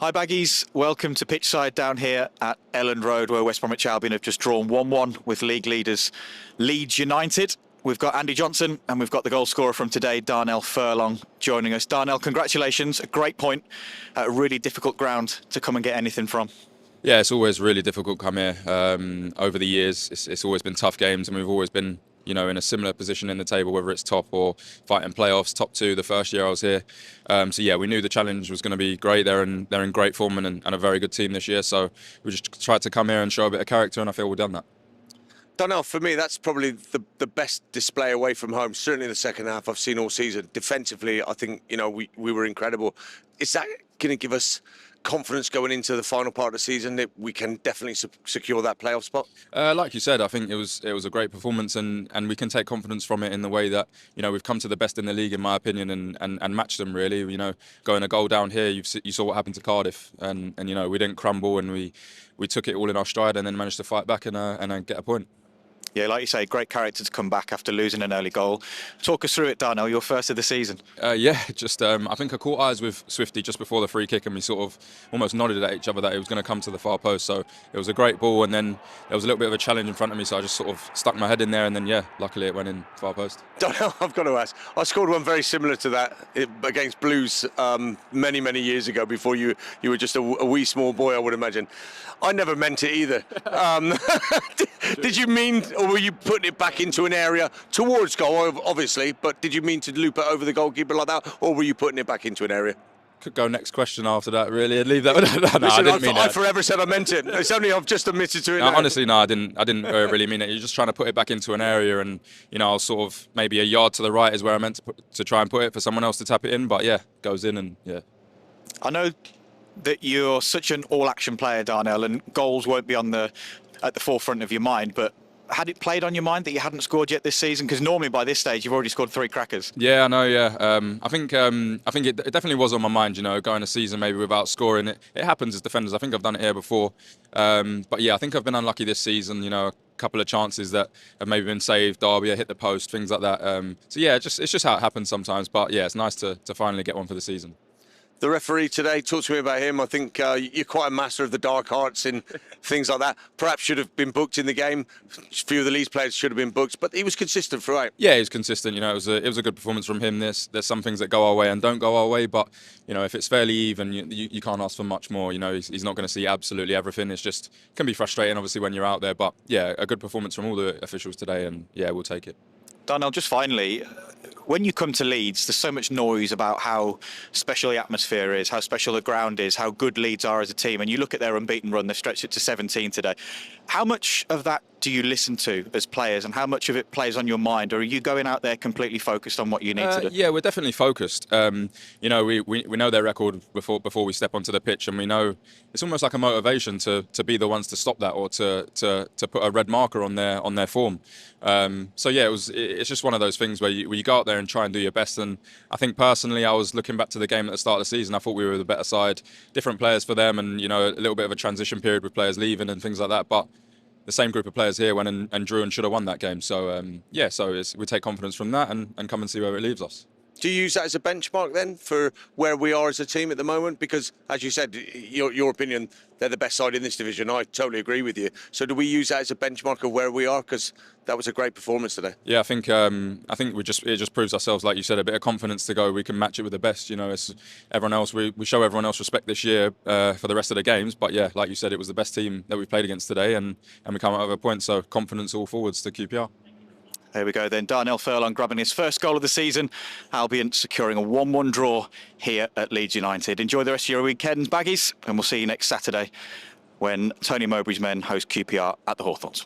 Hi Baggies, welcome to Pitchside down here at Elland Road, where West Bromwich Albion have just drawn 1-1 with league leaders Leeds United. We've got Andy Johnson and we've got the goal scorer from today, Darnell Furlong, joining us. Darnell, congratulations, a great point at a really difficult ground to come and get anything from. Yeah, it's always really difficult to come here. Over the years, it's always been tough games, and we've always been, in a similar position in the table, whether it's top or fighting playoffs, top two the first year I was here. So yeah, we knew the challenge was going to be great. They're in great form and a very good team this year. So we just tried to come here and show a bit of character, and I feel we've done that. Darnell, for me, that's probably the best display away from home, certainly in the second half I've seen all season. Defensively, I think, we were incredible. Is that going to give us confidence going into the final part of the season that we can definitely secure that playoff spot? Like you said, I think it was a great performance, and we can take confidence from it in the way that we've come to the best in the league, in my opinion, and matched them really. Going a goal down here, you saw what happened to Cardiff, and we didn't crumble, and we took it all in our stride, and then managed to fight back and get a point. Yeah, like you say, great character to come back after losing an early goal. Talk us through it, Darnell, your first of the season. I think I caught eyes with Swifty just before the free kick, and we sort of almost nodded at each other that it was going to come to the far post. So it was a great ball, and then there was a little bit of a challenge in front of me, so I just sort of stuck my head in there, and then luckily it went in far post. Darnell, I've got to ask, I scored one very similar to that against Blues many years ago, before you were just a wee small boy, I would imagine. I never meant it either. Did you mean, or were you putting it back into an area towards goal, obviously, but did you mean to loop it over the goalkeeper like that, or were you putting it back into an area? Could go next question after that, really, and leave that. No, Listen, I didn't mean I that. forever said I meant it. It's only I've just admitted to it. No, now. honestly, no, I didn't really mean it. You're just trying to put it back into an area, and I was sort of maybe a yard to the right is where I meant to try and put it for someone else to tap it in, but goes in, and I know that you're such an all-action player, Darnell, and goals won't be at the forefront of your mind, but had it played on your mind that you hadn't scored yet this season? Because normally by this stage you've already scored 3 crackers. Yeah, I know. Yeah, I think it definitely was on my mind. Going a season maybe without scoring. It happens as defenders. I think I've done it here before. But yeah, I think I've been unlucky this season. A couple of chances that have maybe been saved. Derby, I hit the post, things like that. So yeah, it's just how it happens sometimes. But yeah, it's nice to finally get one for the season. The referee today, talk to me about him. I think you're quite a master of the dark arts and things like that. Perhaps should have been booked in the game. A few of the Leeds players should have been booked, but he was consistent throughout. Yeah, he was consistent. It was a good performance from him. There's some things that go our way and don't go our way, but if it's fairly even, you can't ask for much more. He's not going to see absolutely everything. It's just can be frustrating, obviously, when you're out there. But yeah, a good performance from all the officials today, and yeah, we'll take it. Darnell, just finally, when you come to Leeds, there's so much noise about how special the atmosphere is, how special the ground is, how good Leeds are as a team, and you look at their unbeaten run, they've stretched it to 17 today. How much of that do you listen to as players, and how much of it plays on your mind, or are you going out there completely focused on what you need to do? Yeah, we're definitely focused. We know their record before we step onto the pitch, and we know it's almost like a motivation to be the ones to stop that, or to put a red marker on their form. So yeah, it's just one of those things where you go out there and try and do your best. And I think personally, I was looking back to the game at the start of the season. I thought we were the better side, different players for them, and a little bit of a transition period with players leaving and things like that. But the same group of players here went and drew and should have won that game. So we take confidence from that and come and see where it leaves us. Do you use that as a benchmark then for where we are as a team at the moment? Because, as you said, your opinion, they're the best side in this division. I totally agree with you. So do we use that as a benchmark of where we are? Because that was a great performance today. Yeah, I think it just proves ourselves, like you said, a bit of confidence to go. We can match it with the best. It's everyone else. We show everyone else respect this year for the rest of the games. But yeah, like you said, it was the best team that we played against today, and we come out with a point. So confidence all forwards to QPR. There we go then. Darnell Furlong grabbing his first goal of the season. Albion securing a 1-1 draw here at Leeds United. Enjoy the rest of your weekend, Baggies, and we'll see you next Saturday when Tony Mowbray's men host QPR at the Hawthorns.